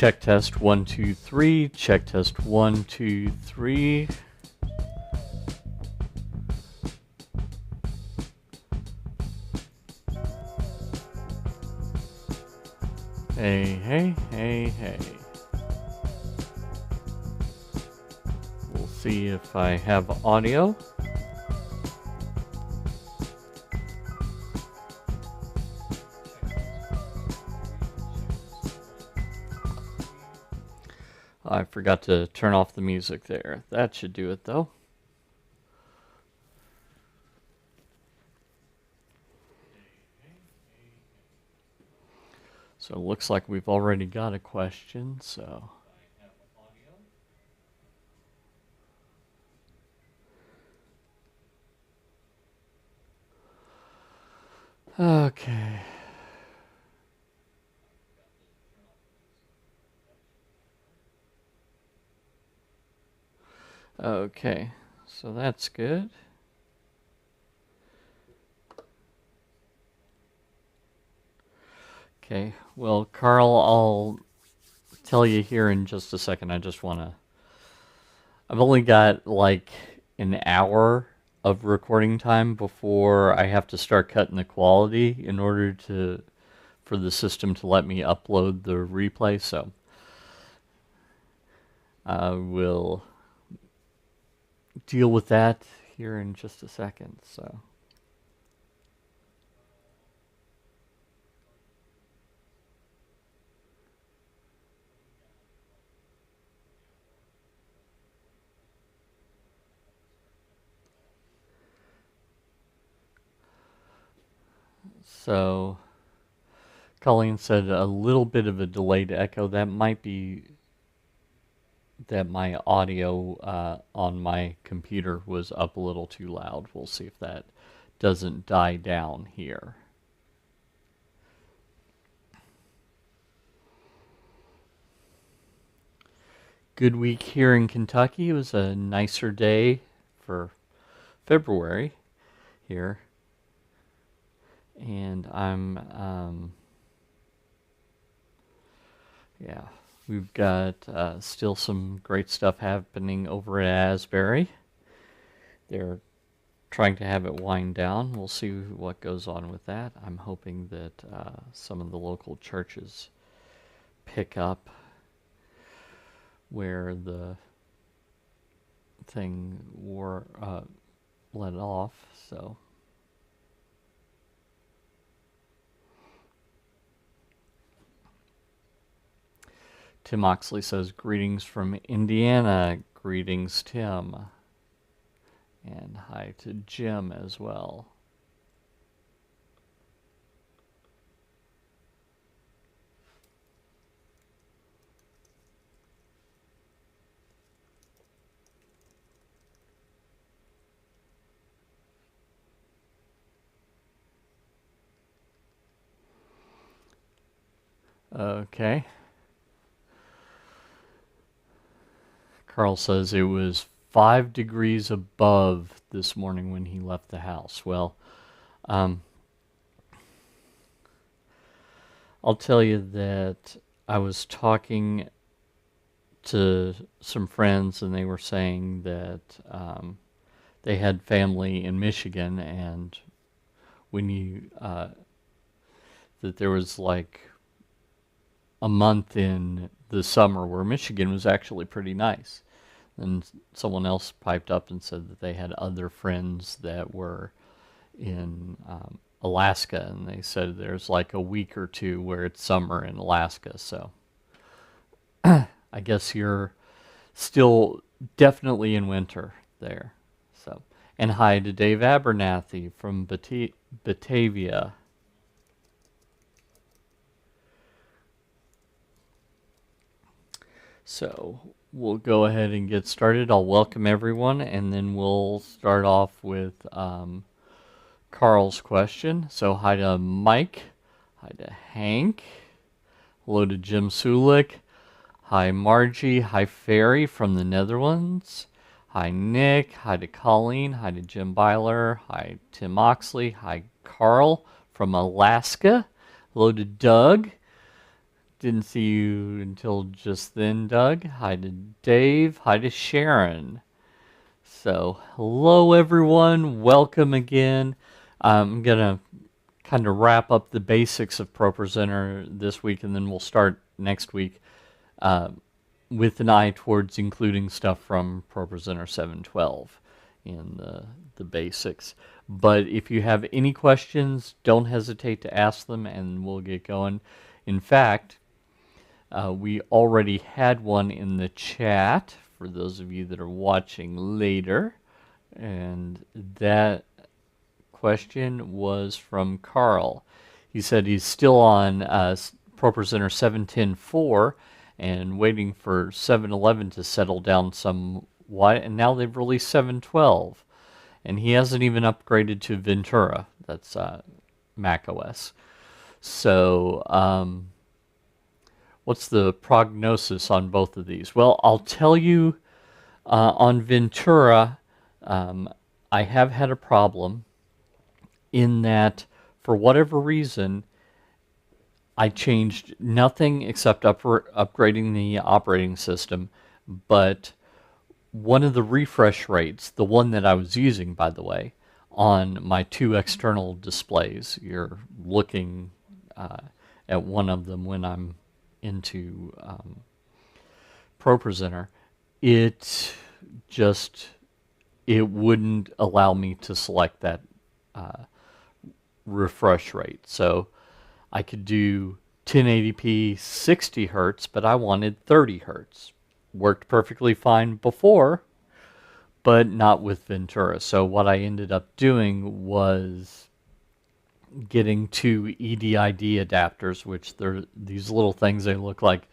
Check test 1 2 3. Check test 1 2 3. Hey. We'll see if I have audio. I forgot to turn off the music there. That should do it though. So it looks like we've already got a question, so. Okay. Okay, so that's good. Okay, well, Carl, I'll tell you here in just a second. I've only got like an hour of recording time before I have to start cutting the quality in order for the system to let me upload the replay, so I will deal with that here in just a second, so. So, Colleen said a little bit of a delayed echo. That might be that my audio on my computer was up a little too loud. We'll see if that doesn't die down here. Good week here in Kentucky. It was a nicer day for February here. And yeah, we've got still some great stuff happening over at Asbury. They're trying to have it wind down. We'll see what goes on with that. I'm hoping that some of the local churches pick up where the thing let off, so. Tim Oxley says, greetings from Indiana. Greetings, Tim. And hi to Jim as well. Okay. Carl says it was 5 degrees above this morning when he left the house. Well, I'll tell you that I was talking to some friends and they were saying that they had family in Michigan, and when you that there was like a month in the summer where Michigan was actually pretty nice. And someone else piped up and said that they had other friends that were in Alaska, and they said there's like a week or two where it's summer in Alaska. So I guess you're still definitely in winter there. So, and hi to Dave Abernathy from Batavia. So we'll go ahead and get started. I'll welcome everyone, and then we'll start off with Carl's question. So hi to Mike, hi to Hank, hello to Jim Sulik, hi Margie, hi Ferry from the Netherlands, hi Nick, hi to Colleen, hi to Jim Byler, hi Tim Oxley, hi Carl from Alaska, hello to Doug Didn't see you until just then, Doug. Hi to Dave. Hi to Sharon. So, hello everyone. Welcome again. I'm going to kind of wrap up the basics of ProPresenter this week, and then we'll start next week with an eye towards including stuff from ProPresenter 712 in the basics. But if you have any questions, don't hesitate to ask them, and we'll get going. In fact, we already had one in the chat for those of you that are watching later, and that question was from Carl. He said he's still on ProPresenter 7.10.4 and waiting for 7.11 to settle down somewhat, and now they've released 7.12, and he hasn't even upgraded to Ventura. That's Mac OS. So what's the prognosis on both of these? Well, I'll tell you on Ventura, I have had a problem in that for whatever reason, I changed nothing except upgrading the operating system, but one of the refresh rates, the one that I was using, by the way, on my two external displays, you're looking at one of them when I'm into ProPresenter, it wouldn't allow me to select that refresh rate. So I could do 1080p 60 hertz, but I wanted 30 hertz. Worked perfectly fine before, but not with Ventura. So what I ended up doing was getting two EDID adapters, which they're these little things. They look like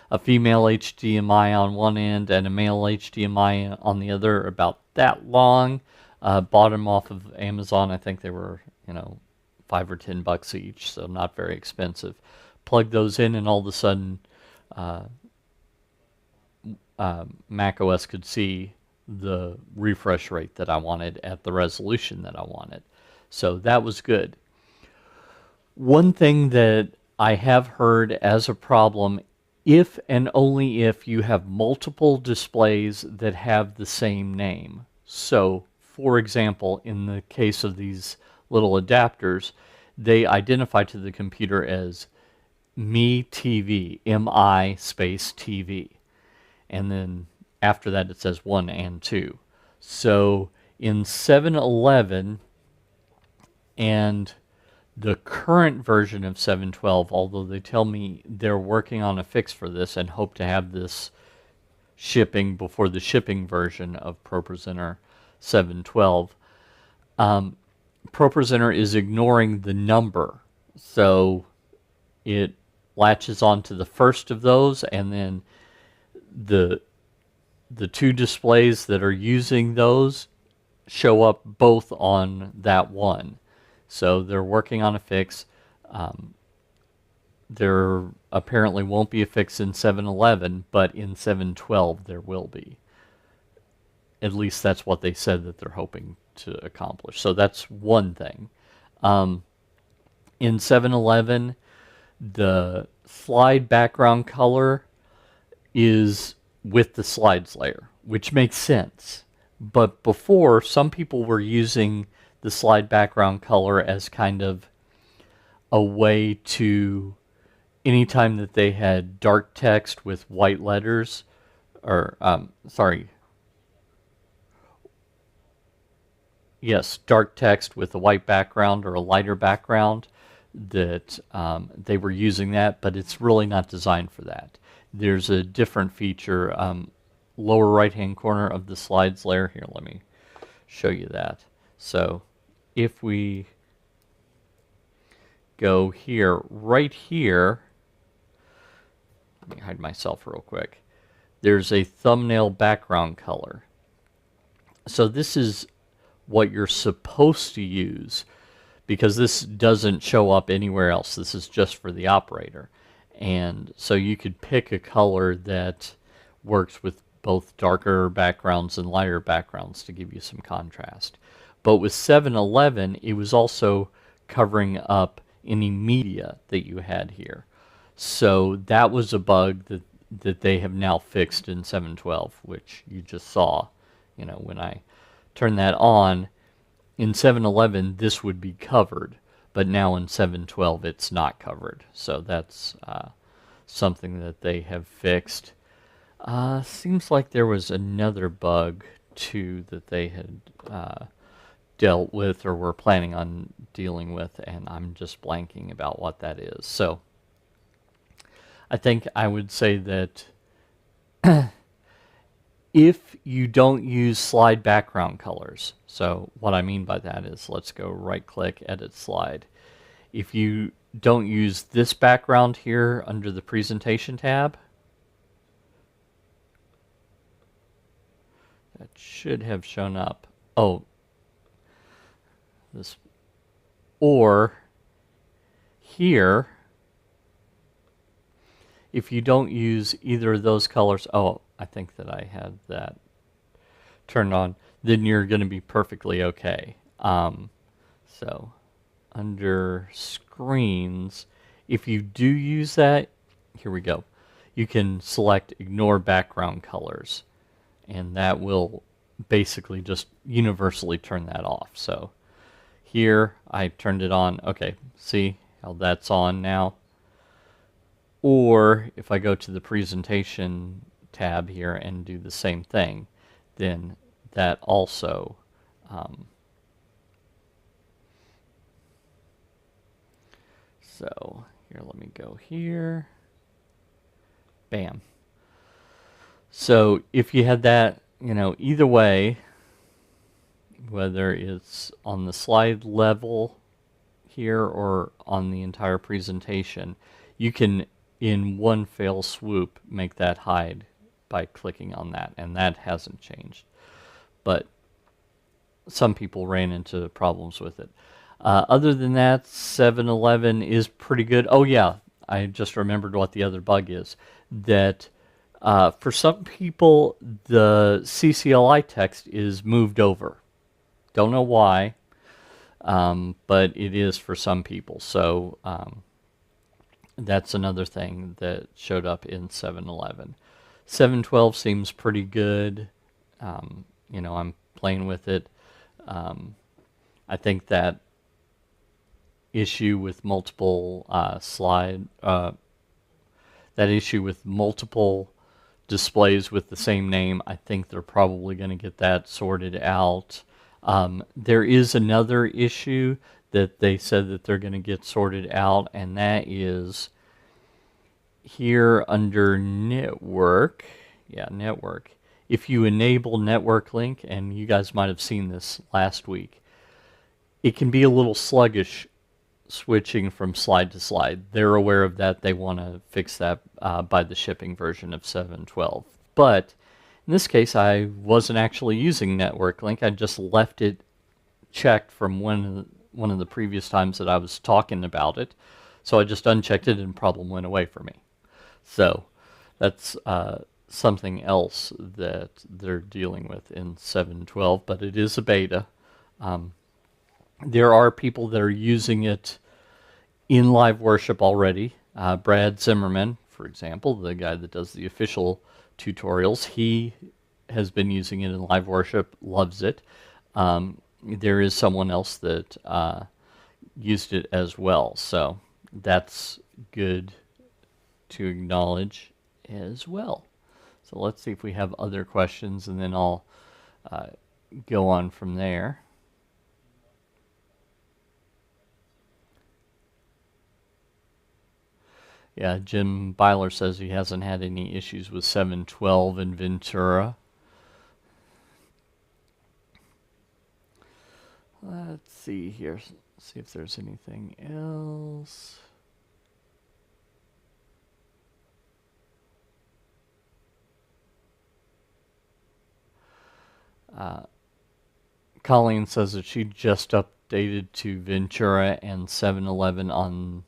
a female HDMI on one end and a male HDMI on the other, about that long. Bought them off of Amazon. I think they were, $5 or $10 each, so not very expensive. Plug those in, and all of a sudden, Mac OS could see the refresh rate that I wanted at the resolution that I wanted. So that was good. One thing that I have heard as a problem, if and only if you have multiple displays that have the same name. So, for example, in the case of these little adapters, they identify to the computer as Mi TV, MI space TV. And then after that it says 1 and 2. So in 7.11 and the current version of 7.12, although they tell me they're working on a fix for this and hope to have this shipping before the shipping version of ProPresenter 7.12, ProPresenter is ignoring the number. So it latches onto the first of those, and then the two displays that are using those show up both on that one. So they're working on a fix. There apparently won't be a fix in 7.11, but in 7.12 there will be. At least that's what they said that they're hoping to accomplish. So that's one thing. In 7.11, the slide background color is with the slides layer, which makes sense. But before, some people were using the slide background color as kind of a way to, anytime that they had dark text with white letters, or dark text with a white background or a lighter background, that they were using that, but it's really not designed for that. There's a different feature, lower right hand corner of the slides layer. Here, let me show you that. So if we go here, right here, let me hide myself real quick. There's a thumbnail background color. So this is what you're supposed to use, because this doesn't show up anywhere else. This is just for the operator. And so you could pick a color that works with both darker backgrounds and lighter backgrounds to give you some contrast. But with 7.11, it was also covering up any media that you had here. So that was a bug that they have now fixed in 7.12, which you just saw. When I turn that on, in 7.11 this would be covered, but now in 7.12 it's not covered. So that's something that they have fixed. Seems like there was another bug too that they had dealt with or were planning on dealing with, and I'm just blanking about what that is. So I think I would say that if you don't use slide background colors, so what I mean by that is, let's go right click, edit slide. If you don't use this background here under the presentation tab, that should have shown up. Oh, this, or here, if you don't use either of those colors, oh, I think that I had that turned on, then you're going to be perfectly okay. So under screens, if you do use that, here we go, you can select ignore background colors, and that will basically just universally turn that off. So here I turned it on. Okay, see how that's on now? Or if I go to the presentation tab here and do the same thing, then that also so here, let me go here. Bam. So if you had that, either way, whether it's on the slide level here or on the entire presentation, you can in one fell swoop make that hide by clicking on that, and that hasn't changed. But some people ran into problems with it. Other than that, 7.11 is pretty good. Oh yeah, I just remembered what the other bug is. That for some people, the CCLI text is moved over. Don't know why, but it is for some people. So that's another thing that showed up in 7.11. 7.12 seems pretty good. I'm playing with it. I think that issue with multiple that issue with multiple displays with the same name, I think they're probably going to get that sorted out. There is another issue that they said that they're going to get sorted out, and that is here under network. Yeah, network. If you enable network link, and you guys might have seen this last week, it can be a little sluggish switching from slide to slide. They're aware of that. They want to fix that by the shipping version of 7.12. But in this case, I wasn't actually using network link. I just left it checked from one of the previous times that I was talking about it. So I just unchecked it and the problem went away for me. So that's something else that they're dealing with in 7.12, but it is a beta. There are people that are using it in live worship already. Brad Zimmerman, for example, the guy that does the official tutorials, he has been using it in live worship, loves it. There is someone else that used it as well, so that's good to acknowledge as well. So let's see if we have other questions, and then I'll go on from there. Yeah, Jim Byler says he hasn't had any issues with 7.12 in Ventura. Let's see here. See if there's anything else. Colleen says that she just updated to Ventura and 7.11 on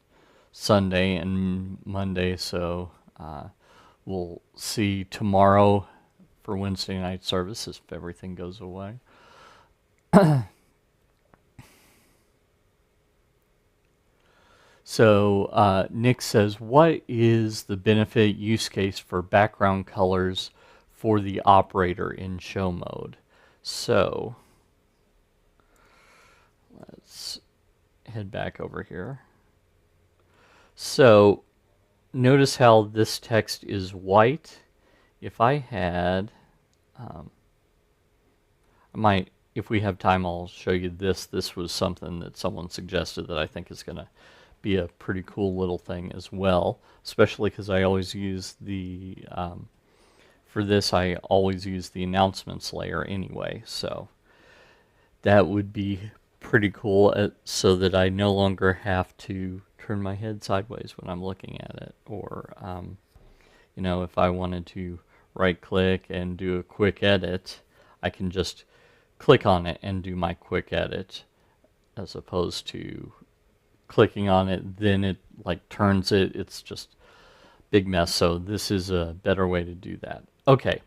Sunday and Monday, so we'll see tomorrow for Wednesday night service if everything goes away. So Nick says, what is the benefit use case for background colors for the operator in show mode? So let's head back over here. So notice how this text is white. If I had, if we have time, I'll show you this. This was something that someone suggested that I think is going to be a pretty cool little thing as well, especially because I always use the, for this I always use the announcements layer anyway, so that would be pretty cool so that I no longer have to turn my head sideways when I'm looking at it, or you know, if I wanted to right click and do a quick edit, I can just click on it and do my quick edit, as opposed to clicking on it, then it like turns it. It's just big mess. So this is a better way to do that. Okay,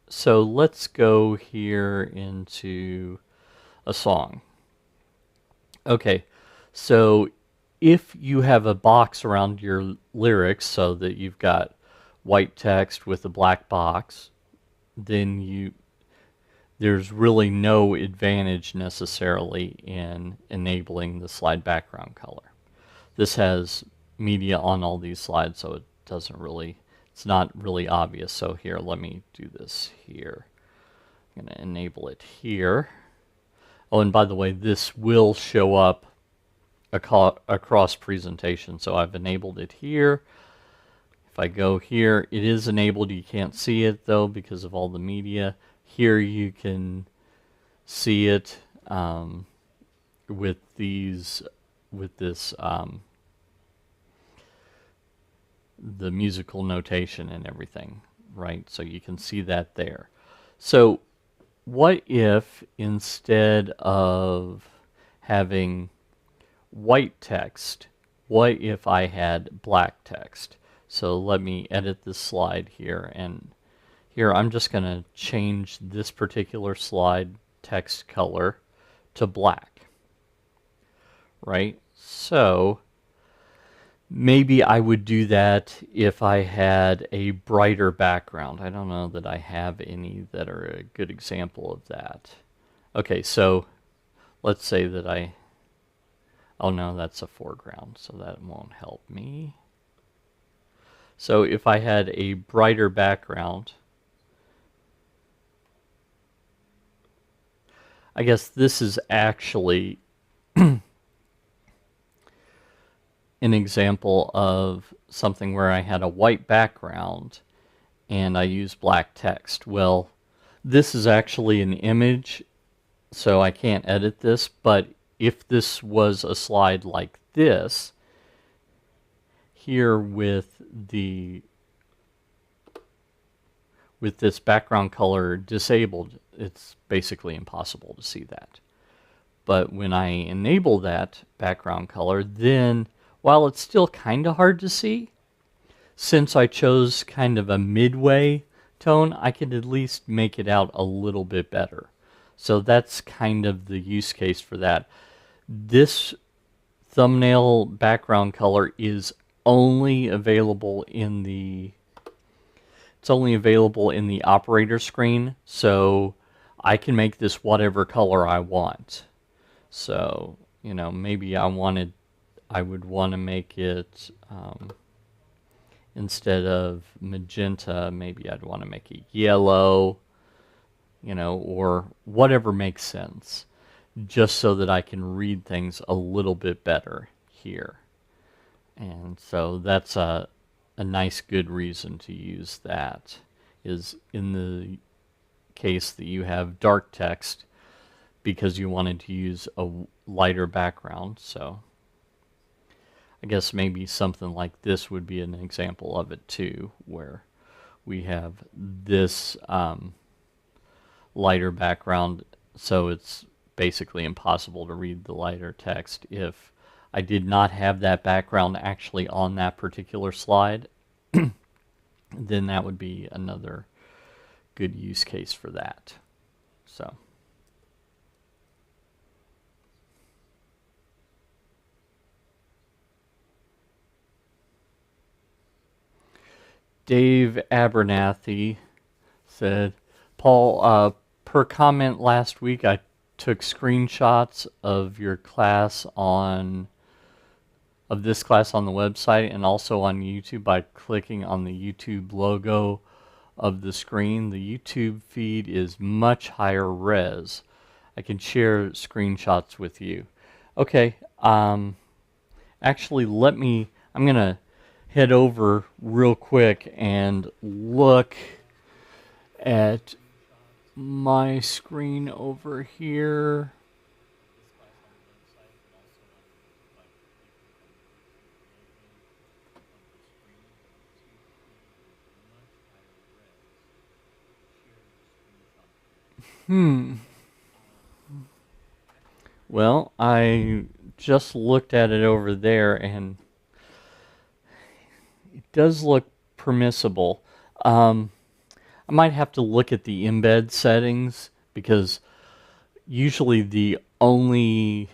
so let's go here into a song. Okay, so if you have a box around your lyrics so that you've got white text with a black box, then there's really no advantage necessarily in enabling the slide background color. This has media on all these slides, so it's not really obvious. So here, let me do this here. I'm going to enable it here. Oh, and by the way, this will show up across presentation. So I've enabled it here. If I go here, it is enabled. You can't see it though because of all the media. Here you can see it with this the musical notation and everything, right? So you can see that there. So what if instead of having white text, what if I had black text? So let me edit this slide here, and here I'm just going to change this particular slide text color to black, right? So maybe I would do that if I had a brighter background. I don't know that I have any that are a good example of that. Okay, so let's say that oh no, that's a foreground, so that won't help me. So if I had a brighter background, I guess this is actually an example of something where I had a white background and I used black text. Well, this is actually an image, so I can't edit this, but if this was a slide like this, here with this background color disabled, it's basically impossible to see that. But when I enable that background color, then while it's still kind of hard to see, since I chose kind of a midway tone, I can at least make it out a little bit better. So that's kind of the use case for that. This thumbnail background color is only available in the operator screen, so I can make this whatever color I want. So, you know, maybe I would want to make it instead of magenta, maybe I'd want to make it yellow, you know, or whatever makes sense, just so that I can read things a little bit better here. And so that's a nice good reason to use that, is in the case that you have dark text because you wanted to use a lighter background. So I guess maybe something like this would be an example of it too, where we have this lighter background, so it's basically impossible to read the lighter text. If I did not have that background actually on that particular slide, then that would be another good use case for that. So Dave Abernathy said, Paul, per comment last week, I took screenshots of your class on of this class on the website and also on YouTube by clicking on the YouTube logo of the screen. The YouTube feed is much higher res. I can share screenshots with you. Okay, actually I'm gonna head over real quick and look at my screen over here. Well, I just looked at it over there and it does look permissible. I might have to look at the embed settings because usually the only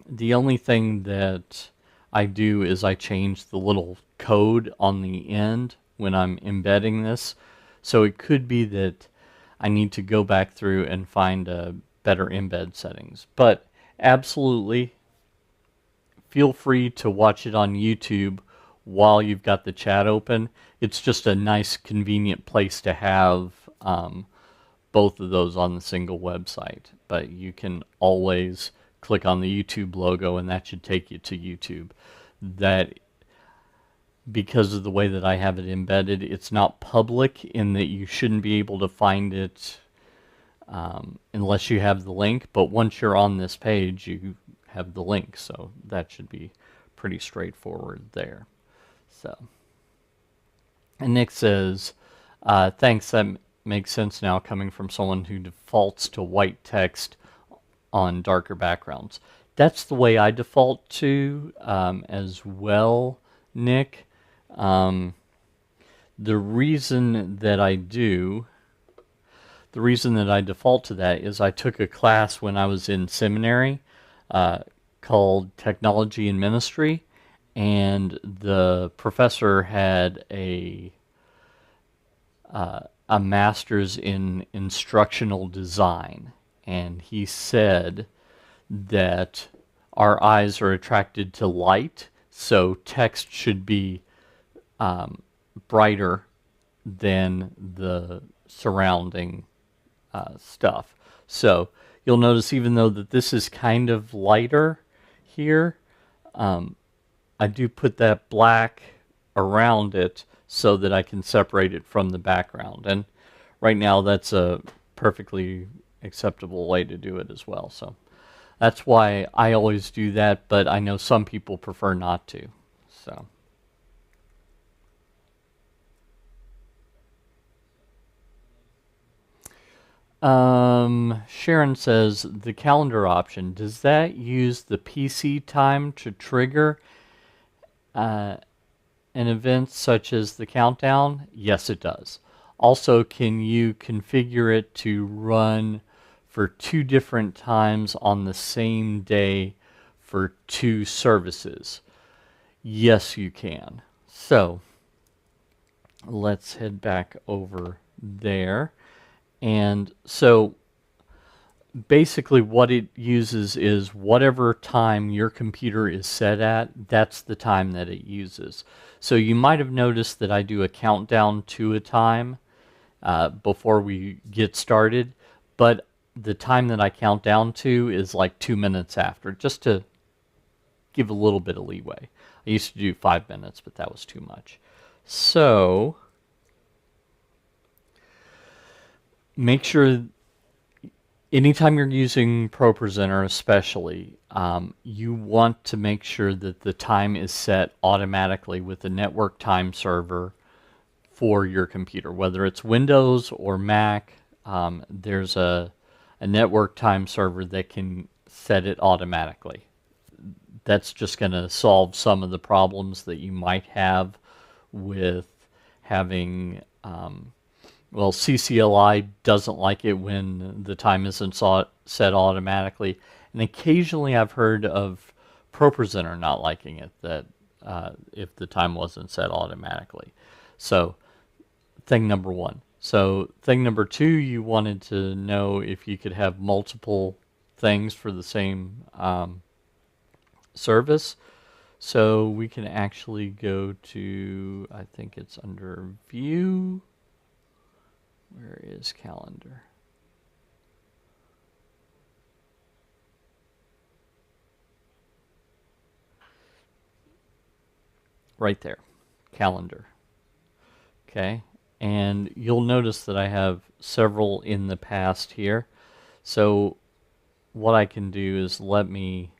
thing that I do is I change the little code on the end when I'm embedding this. So it could be that I need to go back through and find better embed settings. But absolutely, feel free to watch it on YouTube while you've got the chat open. It's just a nice, convenient place to have both of those on the single website. But you can always click on the YouTube logo and that should take you to YouTube. That, because of the way that I have it embedded, it's not public in that you shouldn't be able to find it unless you have the link. But once you're on this page, you have the link, so that should be pretty straightforward there. So, and Nick says, thanks, that makes sense now coming from someone who defaults to white text on darker backgrounds. That's the way I default to as well, Nick. The reason that I default to that is I took a class when I was in seminary called Technology and Ministry, and the professor had a master's in instructional design, and he said that our eyes are attracted to light, so text should be brighter than the surrounding stuff. So you'll notice, even though that this is kind of lighter here, I do put that black around it so that I can separate it from the background. And right now that's a perfectly acceptable way to do it as well. So that's why I always do that, but I know some people prefer not to. So. Sharon says, the calendar option, does that use the PC time to trigger an event such as the countdown? Yes, it does. Also, can you configure it to run for 2 different times on the same day for 2 services? Yes, you can. So let's head back over there. And so basically what it uses is whatever time your computer is set at, that's the time that it uses. So you might have noticed that I do a countdown to a time before we get started, but the time that I count down to is like 2 minutes after, just to give a little bit of leeway. I used to do 5 minutes, but that was too much. So make sure anytime you're using ProPresenter especially, you want to make sure that the time is set automatically with the network time server for your computer. Whether it's Windows or Mac, there's a network time server that can set it automatically. That's just going to solve some of the problems that you might have with having well, CCLI doesn't like it when the time isn't set automatically. And occasionally I've heard of ProPresenter not liking it, that if the time wasn't set automatically. So thing number one. So thing number two, you wanted to know if you could have multiple things for the same service. So we can actually go to, I think it's under view. Where is calendar? Right there, calendar. Okay, and you'll notice that I have several in the past here. So what I can do is let me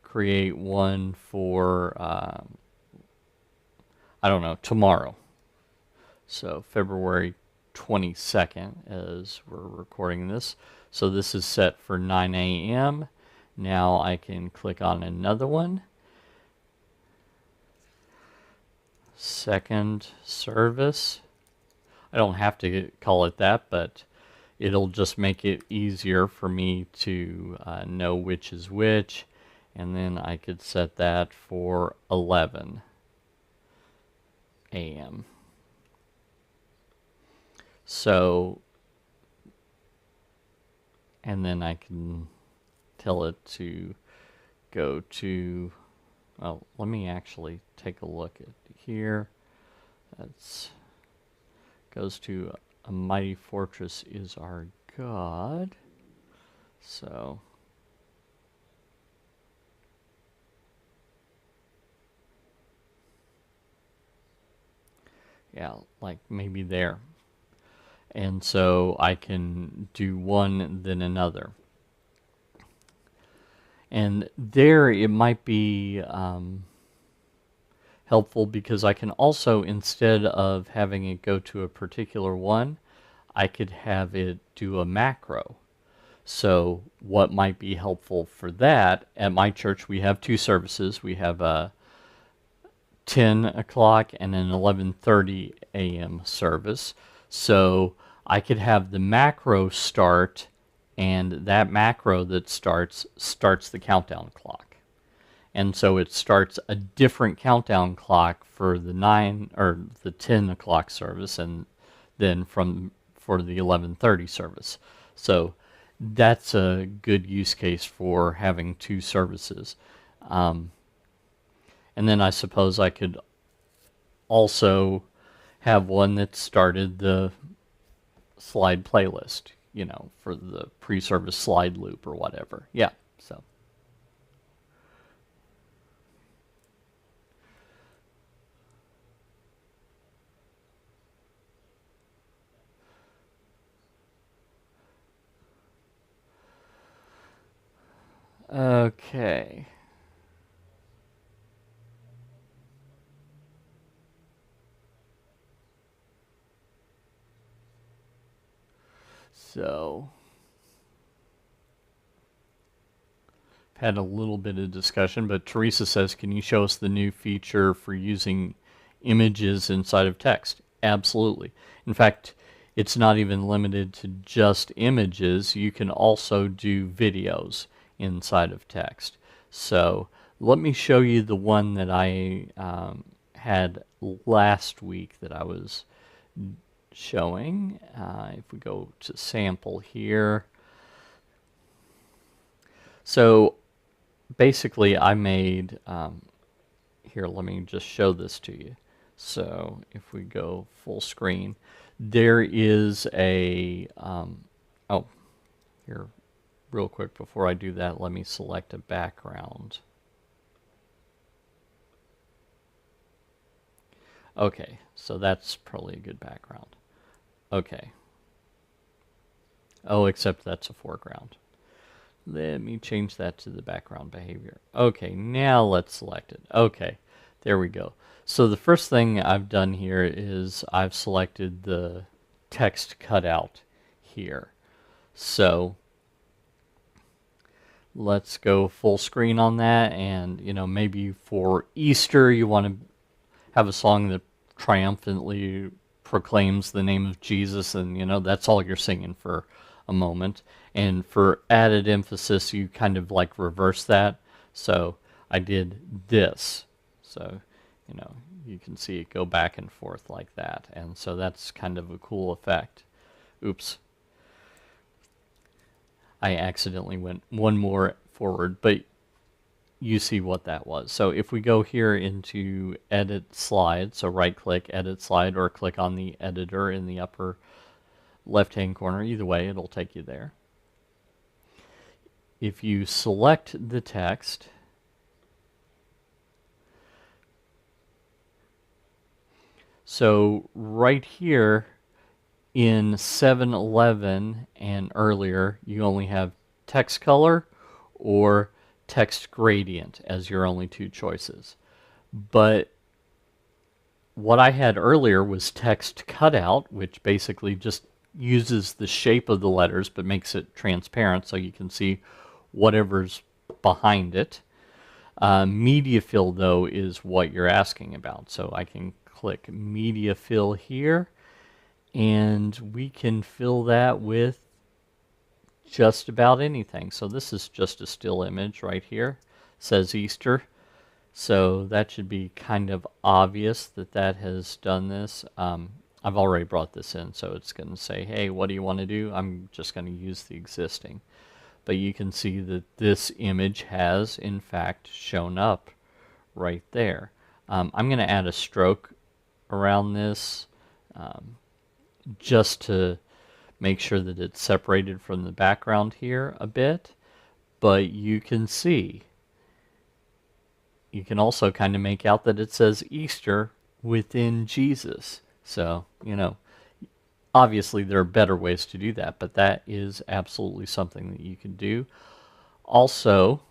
create one for, I don't know, tomorrow. So February 22nd as we're recording this. So this is set for 9 a.m. Now I can click on another one. Second service. I don't have to call it that, but it'll just make it easier for me to know which is which. And then I could set that for 11 a.m. So, and then I can tell it to go to, well, let me actually take a look at here. That's goes to a mighty fortress is our God. So yeah, like maybe there. And so I can do one then another. And there it might be helpful because I can also, instead of having it go to a particular one, I could have it do a macro. So what might be helpful for that, at my church we have two services. We have a 10 o'clock and an 11:30 a.m. service. So I could have the macro start, and that macro that starts the countdown clock. And so it starts a different countdown clock for the 9 or the 10 o'clock service, and then for the 11:30 service. So that's a good use case for having two services. And then I suppose I could also have one that started the slide playlist, you know, for the pre-service slide loop or whatever. Yeah, so. Okay. So, had a little bit of discussion, but Teresa says, can you show us the new feature for using images inside of text? Absolutely. In fact, it's not even limited to just images. You can also do videos inside of text. So let me show you the one that I had last week that I was showing. If we go to sample here. So basically I made, here, let me just show this to you. So if we go full screen, there is a, oh, here, real quick before I do that, let me select a background. Okay, so that's probably a good background. Okay. Oh, except that's a foreground. Let me change that to the background behavior. Okay, now let's select it. Okay, there we go. So the first thing I've done here is I've selected the text cutout here. So let's go full screen on that, and you know, maybe for Easter you want to have a song that triumphantly proclaims the name of Jesus, and you know, that's all you're singing for a moment. And for added emphasis, you kind of like reverse that. So I did this. So you know, you can see it go back and forth like that. And so that's kind of a cool effect. Oops. I accidentally went one more forward, but you see what that was. So if we go here into edit slide, so right click edit slide or click on the editor in the upper left hand corner, either way it'll take you there. If you select the text, so right here in 711 and earlier, you only have text color or text gradient as your only two choices. But what I had earlier was text cutout, which basically just uses the shape of the letters but makes it transparent so you can see whatever's behind it. Media fill, though, is what you're asking about. So I can click media fill here, and we can fill that with just about anything. So this is just a still image right here. It says Easter. So that should be kind of obvious that that has done this. I've already brought this in, so it's going to say, hey, what do you want to do? I'm just going to use the existing. But you can see that this image has, in fact, shown up right there. I'm going to add a stroke around this just to make sure that it's separated from the background here a bit. But you can see, you can also kind of make out that it says Easter within Jesus. So, you know, obviously there are better ways to do that, but that is absolutely something that you can do. Also,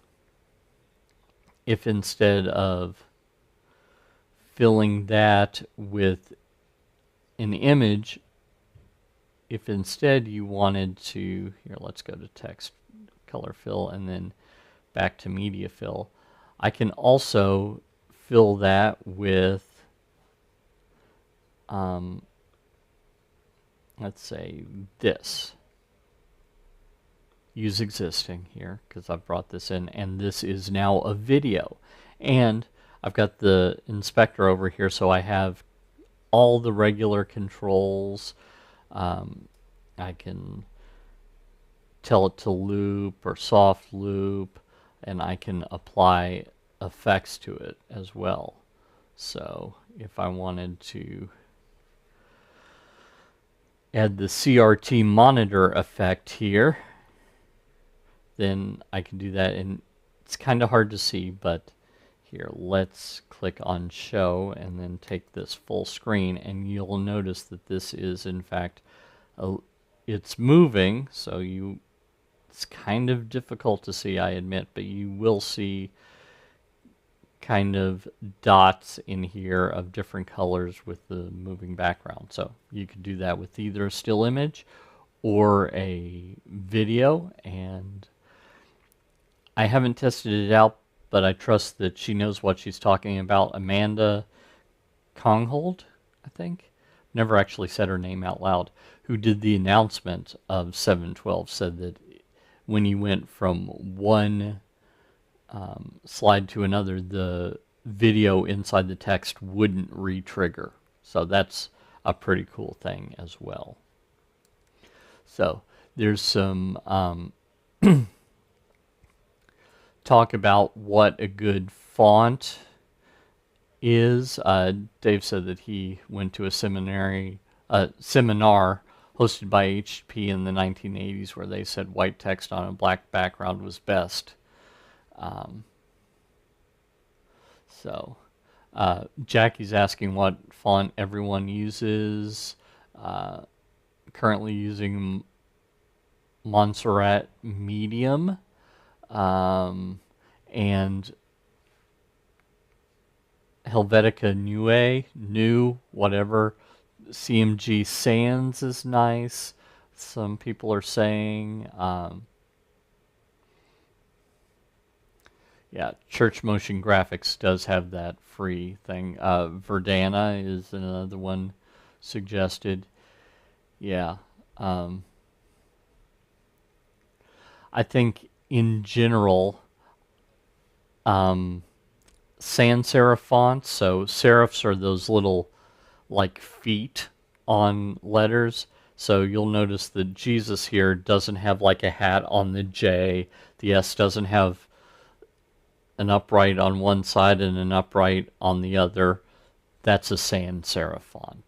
if instead of filling that with an image, if instead you wanted to, here, let's go to text color fill and then back to media fill, I can also fill that with, let's say this. Use existing here because I've brought this in, and this is now a video. And I've got the inspector over here, so I have all the regular controls. I can tell it to loop or soft loop, and I can apply effects to it as well. So if I wanted to add the CRT monitor effect here, then I can do that. And it's kind of hard to see, but here, let's click on show and then take this full screen, and you'll notice that this is in fact it's moving, so it's kind of difficult to see, I admit, but you will see kind of dots in here of different colors with the moving background. So you could do that with either a still image or a video, and I haven't tested it out, but I trust that she knows what she's talking about. Amanda Konghold, I think. Never actually said her name out loud. Who did the announcement of 712 said that when you went from one slide to another, the video inside the text wouldn't re-trigger. So that's a pretty cool thing as well. So there's some talk about what a good font is. Dave said that he went to a seminar hosted by HP in the 1980s where they said white text on a black background was best. Jackie's asking what font everyone uses. Currently using Montserrat Medium. And Helvetica New, whatever. CMG Sans is nice, some people are saying. Yeah, Church Motion Graphics does have that free thing. Verdana is another one suggested. Yeah. I think in general, sans serif fonts. So serifs are those little like feet on letters. So you'll notice that Jesus here doesn't have like a hat on the J. The S doesn't have an upright on one side and an upright on the other. That's a sans serif font.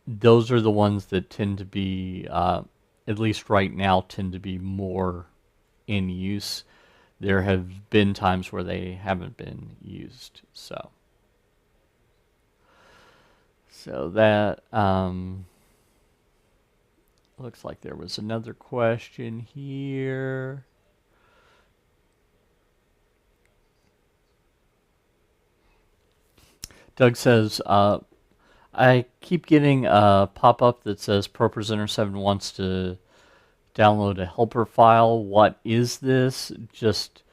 Those are the ones that tend to be, at least right now, tend to be more in use. There have been times where they haven't been used. So that looks like there was another question here. Doug says, I keep getting a pop-up that says pro7 wants to download a helper file. What is this? Just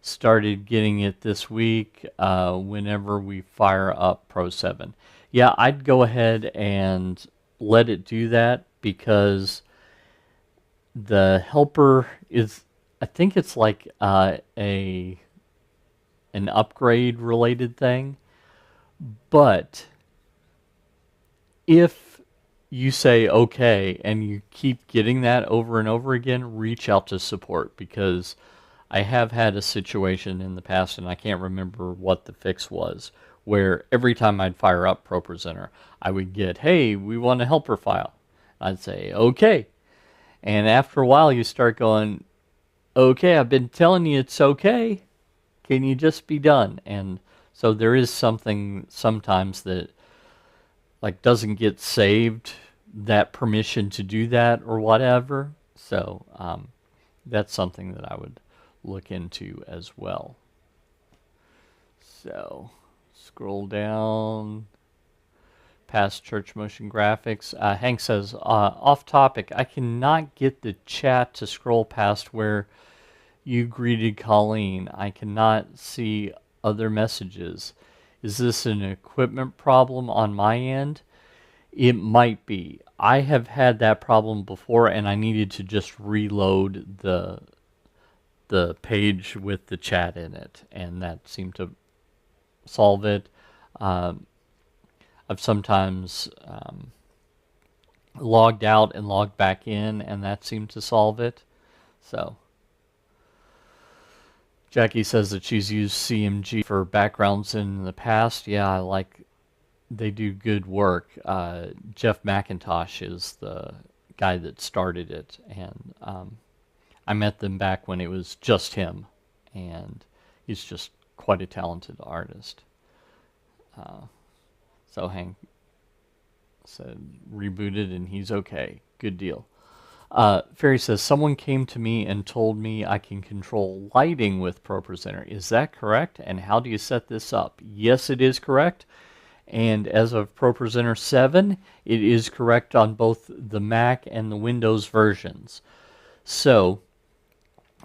started getting it this week whenever we fire up pro7. Yeah, I'd go ahead and let it do that because the helper is, I think it's like an upgrade related thing. But if you say okay and you keep getting that over and over again, reach out to support, because I have had a situation in the past, and I can't remember what the fix was, where every time I'd fire up ProPresenter, I would get, hey, we want a helper file. I'd say, okay. And after a while, you start going, okay, I've been telling you it's okay. Can you just be done? And so there is something sometimes that like doesn't get saved, that permission to do that or whatever. So that's something that I would look into as well. So scroll down past church motion graphics. Hank says, off topic, I cannot get the chat to scroll past where you greeted Colleen. I cannot see other messages. Is this an equipment problem on my end? It might be. I have had that problem before, and I needed to just reload the page with the chat in it, and that seemed to solve it. I've sometimes logged out and logged back in, and that seemed to solve it. So Jackie says that she's used CMG for backgrounds in the past. Yeah, they do good work. Jeff McIntosh is the guy that started it, and I met them back when it was just him, and he's just quite a talented artist. So Hank said rebooted and he's okay. Good deal. Ferry says, someone came to me and told me I can control lighting with ProPresenter. Is that correct? And how do you set this up? Yes, it is correct. And as of ProPresenter 7, it is correct on both the Mac and the Windows versions. So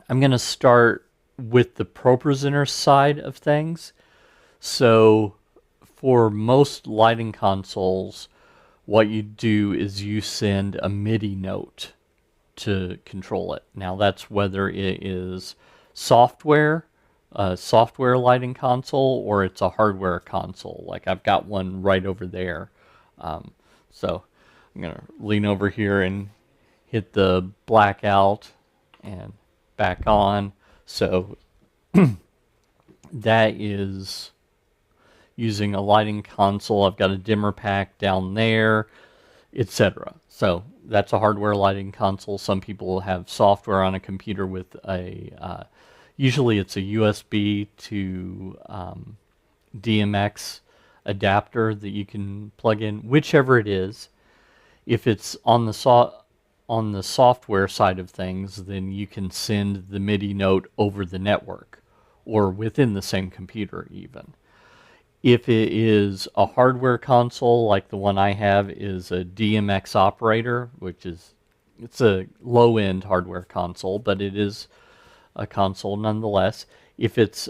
I'm going to start with the ProPresenter side of things. So for most lighting consoles, what you do is you send a MIDI note to control it. Now that's whether it is software, a software lighting console, or it's a hardware console. Like I've got one right over there. So I'm gonna lean over here and hit the blackout and back on. So that is using a lighting console. I've got a dimmer pack down there, etc. So that's a hardware lighting console. Some people have software on a computer with a, usually it's a USB to DMX adapter that you can plug in, whichever it is. If it's on the software side of things, then you can send the MIDI note over the network or within the same computer even. If it is a hardware console, like the one I have is a DMX operator, it's a low-end hardware console, but it is a console nonetheless. If it's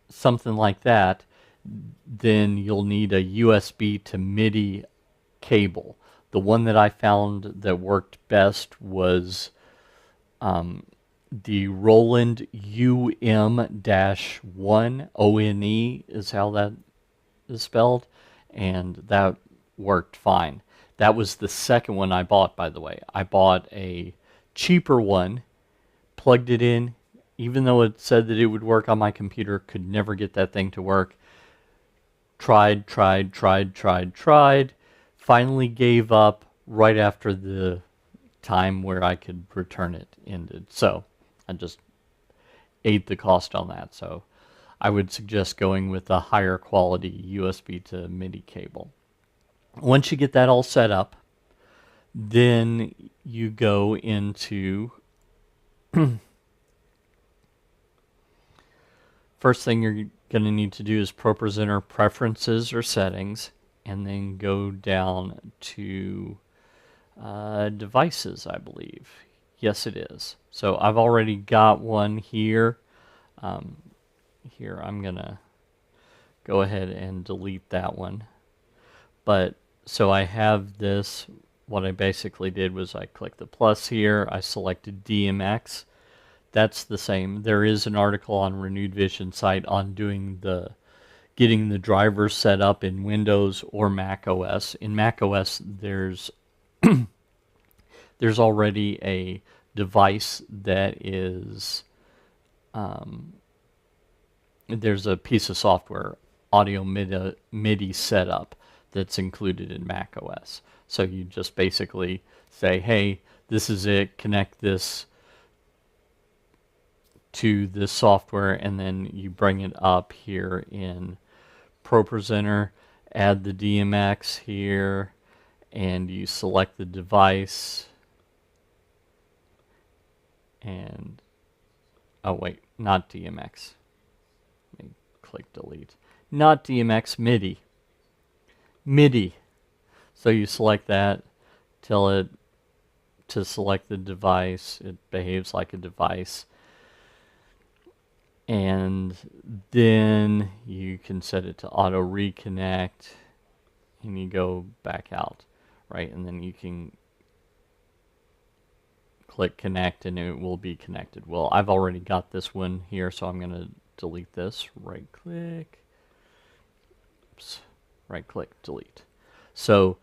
something like that, then you'll need a USB to MIDI cable. The one that I found that worked best was the Roland UM-1, ONE is how that is spelled, and that worked fine. That was the second one I bought, by the way. I bought a cheaper one, plugged it in, even though it said that it would work on my computer, could never get that thing to work. Tried, finally gave up right after the time where I could return it ended. So I just ate the cost on that. So I would suggest going with a higher quality USB to MIDI cable. Once you get that all set up, then you go into first thing you're going to need to do is ProPresenter preferences or settings, and then go down to devices, I believe. Yes, it is. So I've already got one here. Here I'm going to go ahead and delete that one. But so I have this. What I basically did was I clicked the plus here. I selected DMX. That's the same. There is an article on Renewed Vision site on getting the drivers set up in Windows or Mac OS. In Mac OS, there's already a device that is there's a piece of software, audio MIDI setup, that's included in Mac OS. So you just basically say, hey, this is it, connect this to this software, and then you bring it up here in ProPresenter, add the DMX here, and you select the device, and oh wait, not DMX. Let me click delete. Not DMX, MIDI. MIDI. So you select that, tell it to select the device. It behaves like a device. And then you can set it to auto reconnect, and you go back out, right? And then you can click connect and it will be connected. Well, I've already got this one here, so I'm going to delete this. Right click, oops, right click, delete. So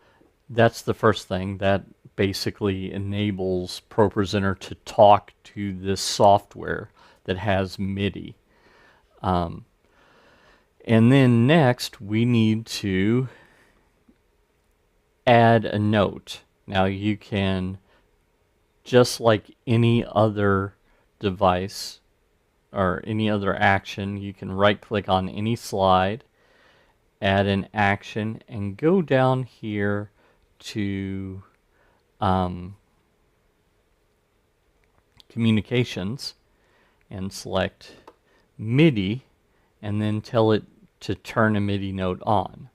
that's the first thing. That basically enables ProPresenter to talk to this software that has MIDI. And then next we need to add a note. Now you can, just like any other device or any other action, you can right click on any slide, add an action, and go down here to communications and select MIDI, and then tell it to turn a MIDI note on.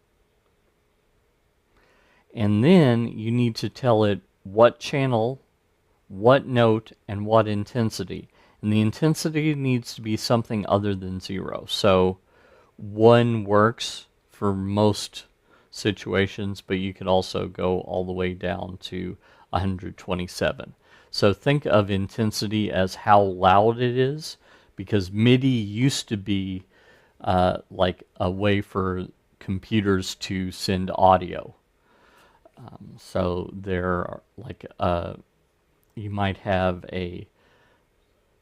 And then you need to tell it what channel, what note, and what intensity. And the intensity needs to be something other than 0. So 1 works for most situations, but you could also go all the way down to 127. So think of intensity as how loud it is, because MIDI used to be like a way for computers to send audio. So there are like you might have a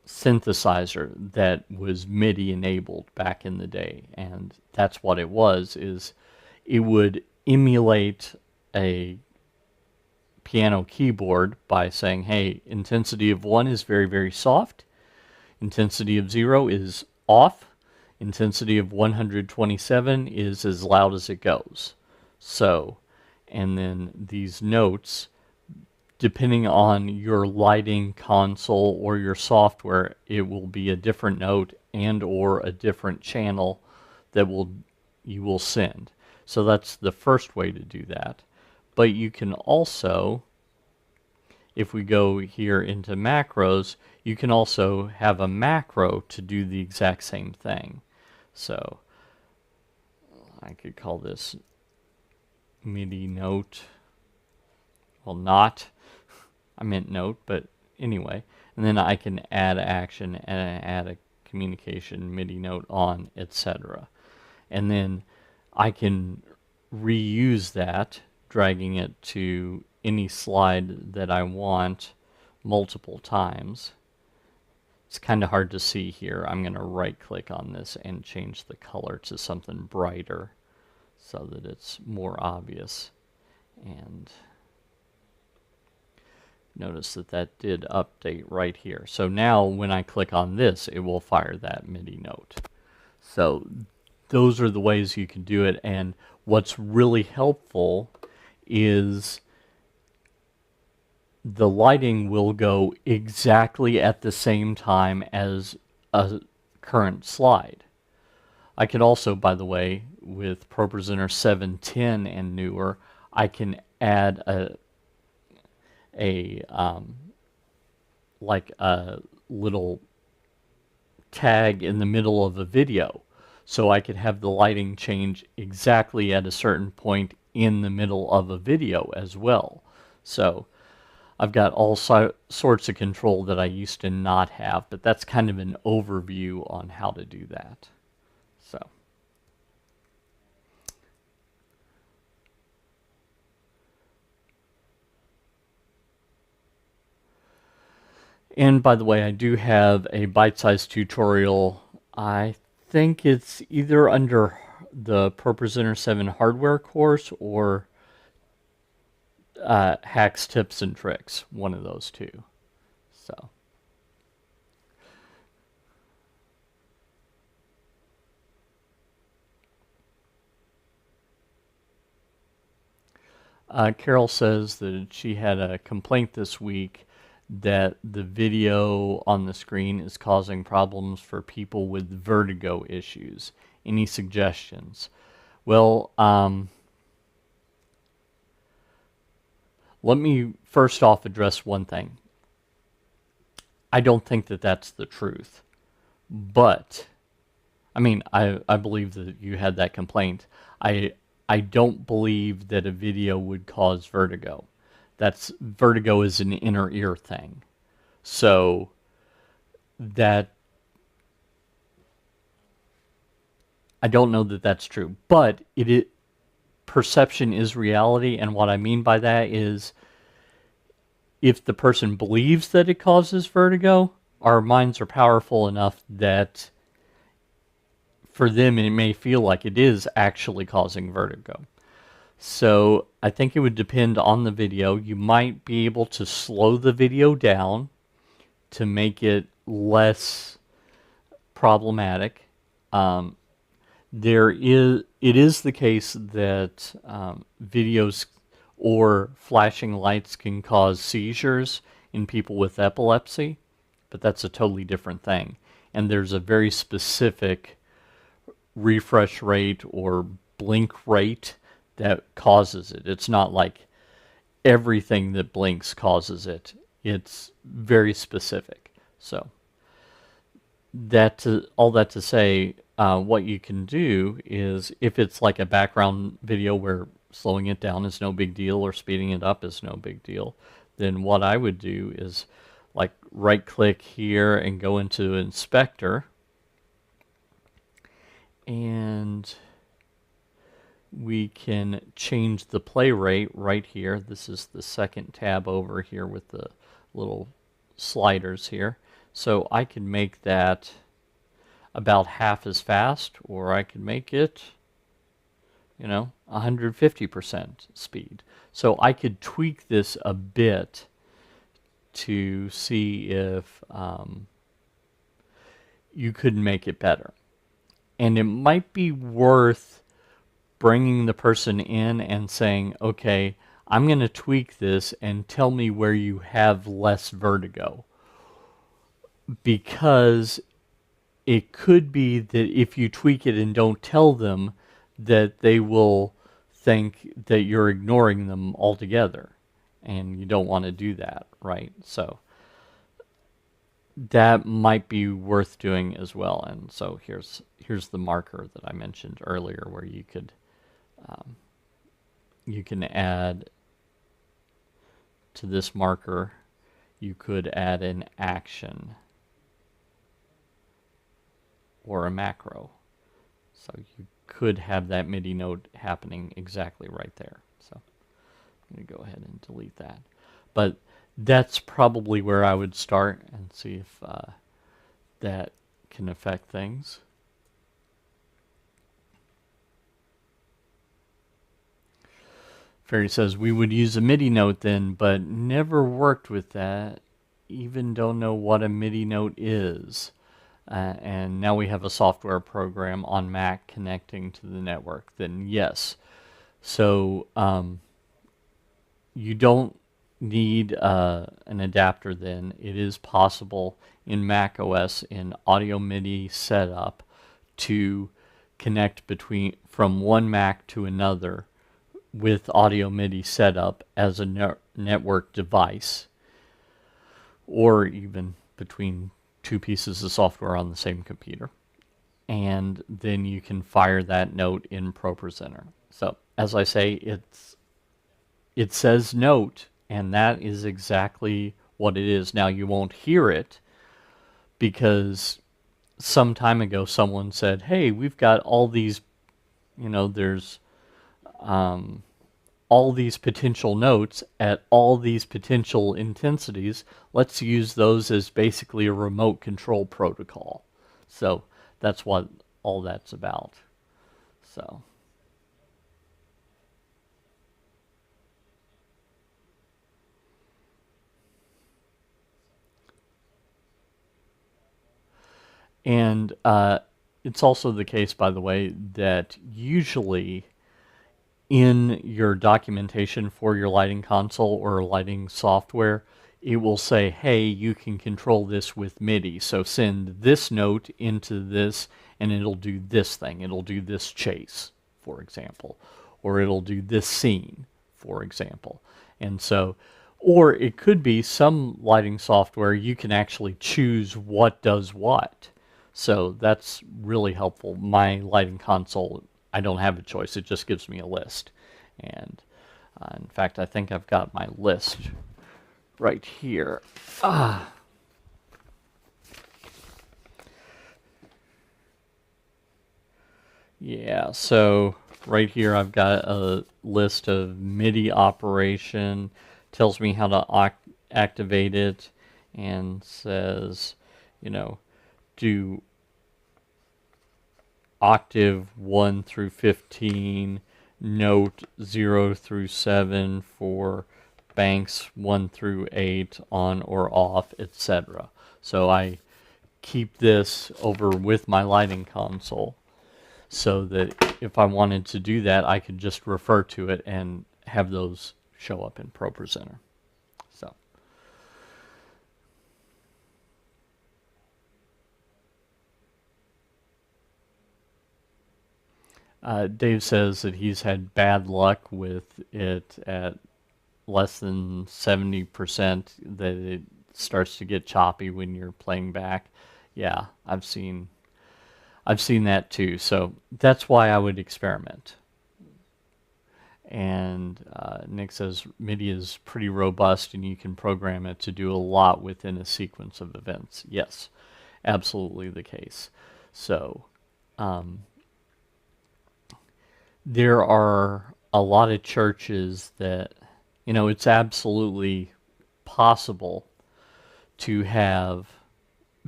synthesizer that was MIDI enabled back in the day, and that's what it was, is it would emulate a piano keyboard by saying, hey, intensity of 1 is very, very soft, intensity of 0 is off, intensity of 127 is as loud as it goes. So, and then these notes, depending on your lighting console or your software, it will be a different note and or a different channel that you will send. So that's the first way to do that. But you can also, if we go here into macros, you can also have a macro to do the exact same thing. So I could call this MIDI note. Well, not, I meant note, but anyway. And then I can add action and add a communication MIDI note on, etc. And then I can reuse that, dragging it to any slide that I want multiple times. It's kind of hard to see here. I'm going to right click on this and change the color to something brighter so that it's more obvious. And notice that that did update right here. So now when I click on this, it will fire that MIDI note. So those are the ways you can do it. And what's really helpful is the lighting will go exactly at the same time as a current slide. I can also, by the way, with ProPresenter 710 and newer, I can add like a little tag in the middle of a video, so I could have the lighting change exactly at a certain point in the middle of a video as well. So I've got all sorts of control that I used to not have, but that's kind of an overview on how to do that. So. And by the way, I do have a bite-sized tutorial. I think it's either under the ProPresenter 7 hardware course or hacks, tips, and tricks. One of those two. So. Carol says that she had a complaint this week that the video on the screen is causing problems for people with vertigo issues. Any suggestions? Well, let me first off address one thing. I don't think that that's the truth. But, I mean, I believe that you had that complaint. I don't believe that a video would cause vertigo. Vertigo is an inner ear thing. So that I don't know that that's true, but perception is reality, and what I mean by that is if the person believes that it causes vertigo, our minds are powerful enough that for them it may feel like it is actually causing vertigo. So I think it would depend on the video. You might be able to slow the video down to make it less problematic. It is the case that videos or flashing lights can cause seizures in people with epilepsy, but that's a totally different thing. And there's a very specific refresh rate or blink rate that causes it. It's not like everything that blinks causes it. It's very specific. So all that to say, what you can do is if it's like a background video where slowing it down is no big deal or speeding it up is no big deal, then what I would do is like right click here and go into Inspector, and we can change the play rate right here. This is the second tab over here with the little sliders here. So I can make that about half as fast, or I can make it, 150% speed. So I could tweak this a bit to see if you could make it better. And it might be worth bringing the person in and saying, okay, I'm going to tweak this and tell me where you have less vertigo. Because it could be that if you tweak it and don't tell them, that they will think that you're ignoring them altogether. And you don't want to do that, right? So that might be worth doing as well. And so here's the marker that I mentioned earlier, where you can add to this marker. you could add an action or a macro. So you could have that MIDI note happening exactly right there. So I'm going to go ahead and delete that. But that's probably where I would start and see if that can affect things. Fairy says, we would use a MIDI note then, but never worked with that. Even don't know what a MIDI note is. And now we have a software program on Mac connecting to the network. Then yes. So you don't need an adapter then. It is possible in Mac OS in Audio MIDI setup to connect from one Mac to another with Audio MIDI setup as a network device, or even between two pieces of software on the same computer. And then you can fire that note in ProPresenter. So as I say, it says note, and that is exactly what it is. Now you won't hear it because some time ago someone said, hey, we've got all these, there's all these potential notes at all these potential intensities. Let's use those as basically a remote control protocol. So that's what all that's about. So. And it's also the case, by the way, that usually in your documentation for your lighting console or lighting software, it will say, hey, you can control this with MIDI. So send this note into this, and it'll do this thing. It'll do this chase, for example. Or it'll do this scene, for example. And so, or it could be some lighting software, you can actually choose what does what. So that's really helpful. My lighting console, I don't have a choice. It just gives me a list. And in fact, I think I've got my list right here. Yeah, so right here I've got a list of MIDI operation, tells me how to activate it, and says, do octave 1 through 15, note 0 through 7 for banks 1 through 8, on or off, etc. So I keep this over with my lighting console so that if I wanted to do that, I could just refer to it and have those show up in ProPresenter. So. Dave says that he's had bad luck with it at less than 70%, that it starts to get choppy when you're playing back. Yeah, I've seen that too. So that's why I would experiment. And Nick says MIDI is pretty robust and you can program it to do a lot within a sequence of events. Yes, absolutely the case. So there are a lot of churches that, it's absolutely possible to have,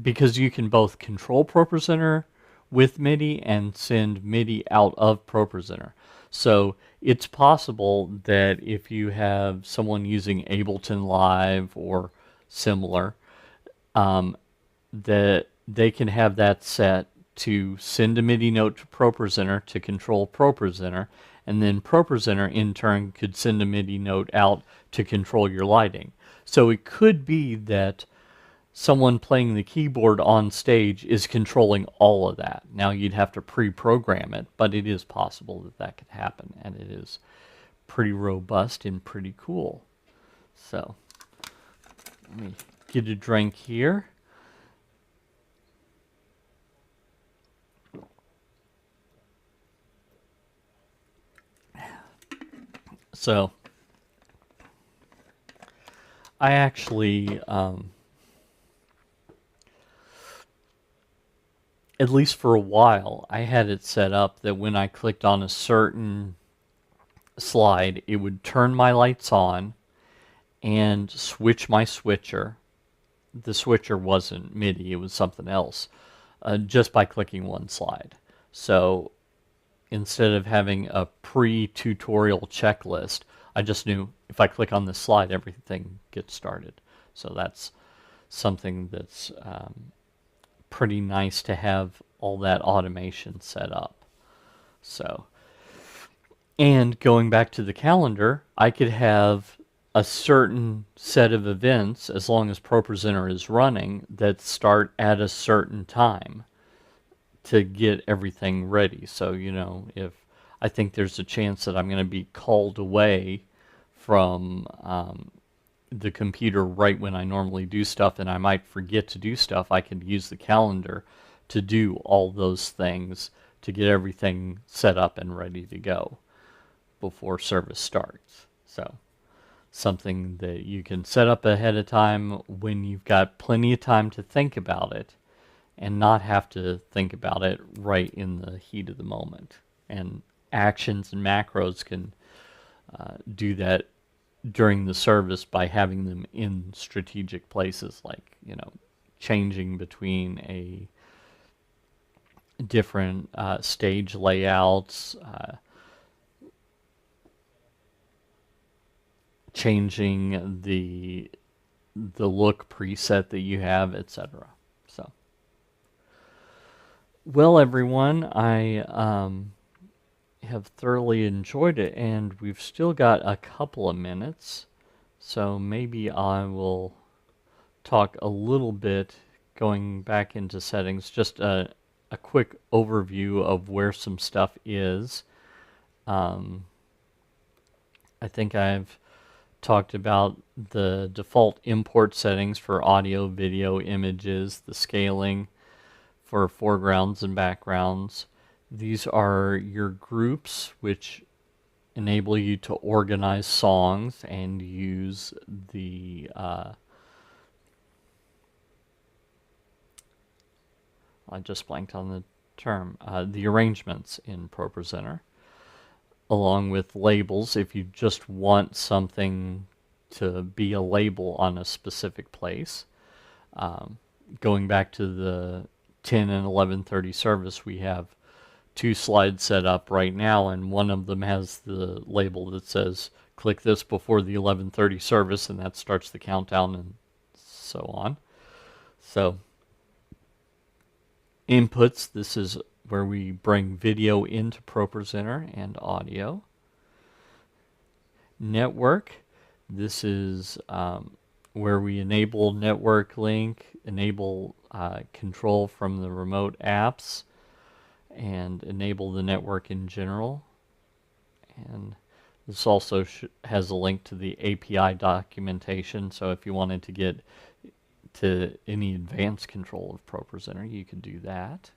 because you can both control ProPresenter with MIDI and send MIDI out of ProPresenter. So it's possible that if you have someone using Ableton Live or similar, that they can have that set to send a MIDI note to ProPresenter to control ProPresenter, and then ProPresenter in turn could send a MIDI note out to control your lighting. So it could be that someone playing the keyboard on stage is controlling all of that. Now you'd have to pre-program it, but it is possible that that could happen, and it is pretty robust and pretty cool. So let me get a drink here. So I actually, at least for a while, I had it set up that when I clicked on a certain slide, it would turn my lights on and switch my switcher. The switcher wasn't MIDI, it was something else, just by clicking one slide. So instead of having a pre-tutorial checklist, I just knew if I click on this slide, everything gets started. So that's something that's pretty nice to have all that automation set up. So, and going back to the calendar, I could have a certain set of events, as long as ProPresenter is running, that start at a certain time to get everything ready. So, if I think there's a chance that I'm going to be called away from the computer right when I normally do stuff, and I might forget to do stuff, I can use the calendar to do all those things to get everything set up and ready to go before service starts. So something that you can set up ahead of time when you've got plenty of time to think about it and not have to think about it right in the heat of the moment. And actions and macros can do that during the service by having them in strategic places, like, changing between a different stage layouts, changing the look preset that you have, etc. So, well, everyone, I have thoroughly enjoyed it, and we've still got a couple of minutes, so maybe I will talk a little bit going back into settings, just a quick overview of where some stuff is. I think I've talked about the default import settings for audio, video, images, the scaling for foregrounds and backgrounds. These are your groups, which enable you to organize songs and use the I just blanked on the term, the arrangements in ProPresenter, along with labels if you just want something to be a label on a specific place. Going back to the 10 and 11:30 service, we have two slides set up right now, and one of them has the label that says click this before the 11:30 service, and that starts the countdown and so on. So inputs, this is where we bring video into ProPresenter and audio. Network, this is where we enable network link, enable control from the remote apps, and enable the network in general. And this also has a link to the API documentation, so if you wanted to get to any advanced control of ProPresenter, you could do that.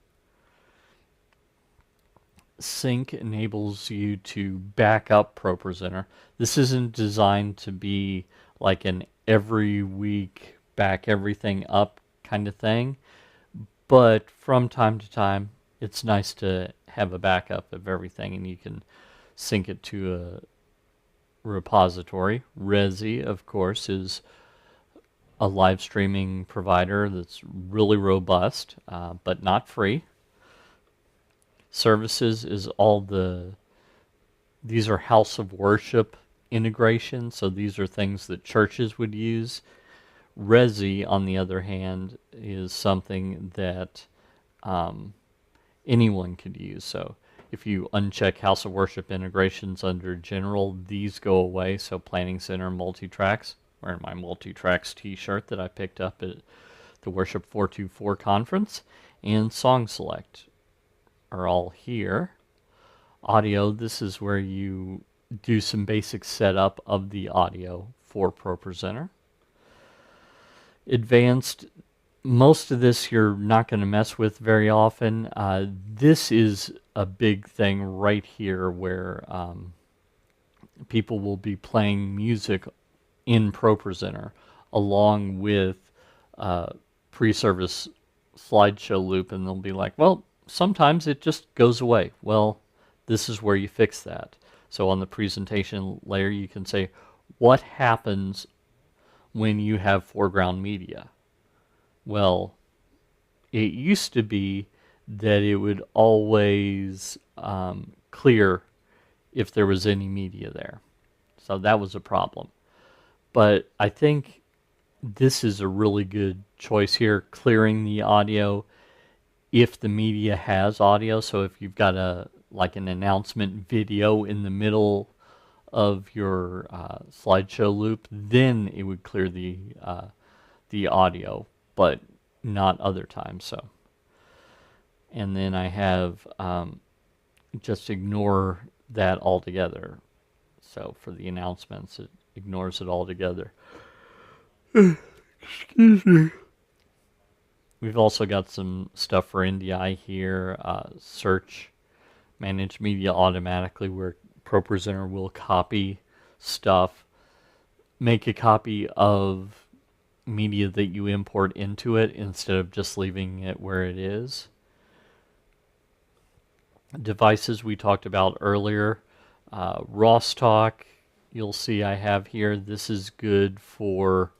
Sync enables you to back up ProPresenter. This isn't designed to be like an every week back everything up kind of thing, but from time to time it's nice to have a backup of everything, and you can sync it to a repository. Resi, of course, is a live streaming provider that's really robust, but not free. Services is these are house of worship integrations, so these are things that churches would use. Resi, on the other hand, is something that anyone could use. So if you uncheck house of worship integrations under general, these go away. So Planning Center, multi-tracks, wearing my multi-tracks t-shirt that I picked up at the Worship 424 conference, and Song Select are all here. Audio, this is where you do some basic setup of the audio for ProPresenter. Advanced, most of this you're not going to mess with very often. This is a big thing right here where people will be playing music in ProPresenter. along with pre-service slideshow loop, and they'll be like, well, sometimes it just goes away. Well, this is where you fix that. So on the presentation layer, you can say, what happens when you have foreground media? Well, it used to be that it would always clear if there was any media there. So that was a problem. But I think this is a really good choice here, clearing the audio if the media has audio. So if you've got an announcement video in the middle of your slideshow loop, then it would clear the audio, but not other times. So, and then I have just ignore that altogether. So for the announcements, it ignores it altogether. Excuse me. We've also got some stuff for NDI here. Search, manage media automatically, where ProPresenter will copy stuff, make a copy of media that you import into it instead of just leaving it where it is. Devices we talked about earlier. Rosstalk, you'll see I have here. This is good for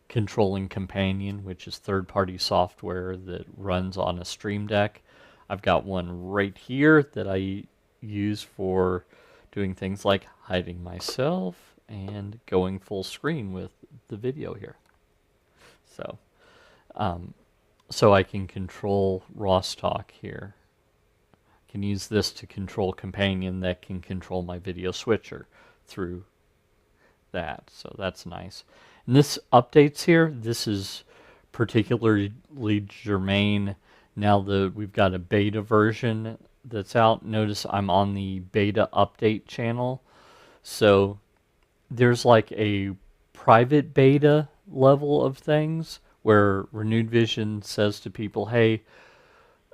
controlling Companion, which is third-party software that runs on a Stream Deck. I've got one right here that I use for doing things like hiding myself and going full screen with the video here. So, so I can control Rosstalk here. I can use this to control Companion that can control my video switcher through that. So that's nice. And this updates here, this is particularly germane now that we've got a beta version that's out. Notice I'm on the beta update channel. So there's like a private beta level of things where Renewed Vision says to people, hey,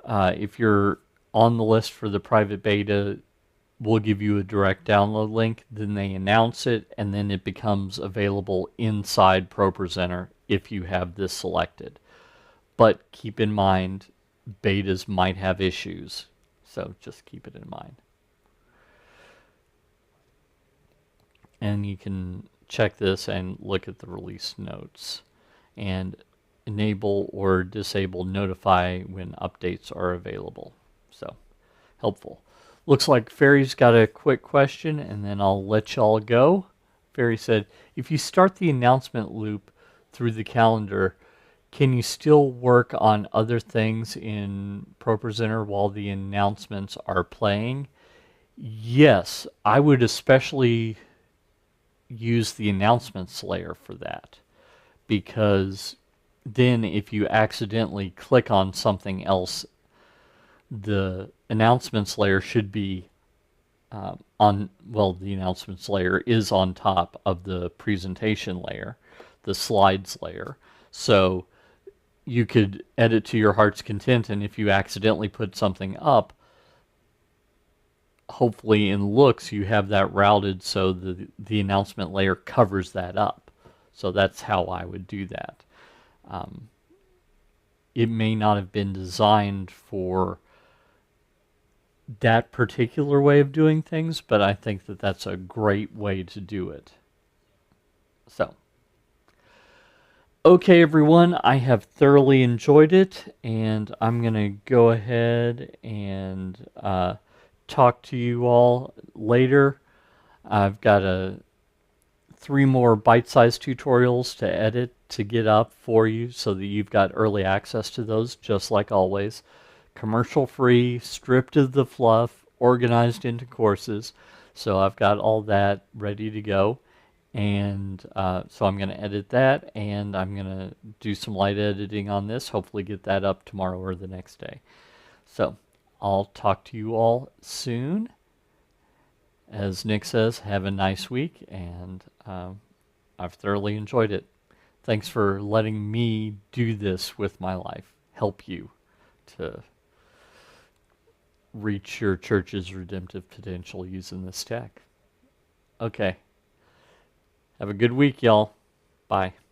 if you're on the list for the private beta, we'll give you a direct download link. Then they announce it, and then it becomes available inside ProPresenter if you have this selected. But keep in mind, betas might have issues, so just keep it in mind. And you can check this and look at the release notes and enable or disable notify when updates are available. So helpful. Looks like Ferry's got a quick question, and then I'll let y'all go. Ferry said, if you start the announcement loop through the calendar, can you still work on other things in ProPresenter while the announcements are playing? Yes, I would especially use the announcements layer for that, because then if you accidentally click on something else, the announcements layer should be the announcements layer is on top of the presentation layer, the slides layer. So you could edit to your heart's content, and if you accidentally put something up, hopefully in looks you have that routed so the announcement layer covers that up. So that's how I would do that. It may not have been designed for that particular way of doing things, but I think that that's a great way to do it. So, okay, everyone, I have thoroughly enjoyed it, and I'm going to go ahead and talk to you all later. I've got 3 more bite-sized tutorials to edit to get up for you so that you've got early access to those, just like always. Commercial-free, stripped of the fluff, organized into courses. So I've got all that ready to go. And so I'm going to edit that, and I'm going to do some light editing on this, hopefully get that up tomorrow or the next day. So I'll talk to you all soon. As Nick says, have a nice week, and I've thoroughly enjoyed it. Thanks for letting me do this with my life, help you to reach your church's redemptive potential using this tech. Okay. Have a good week, y'all. Bye.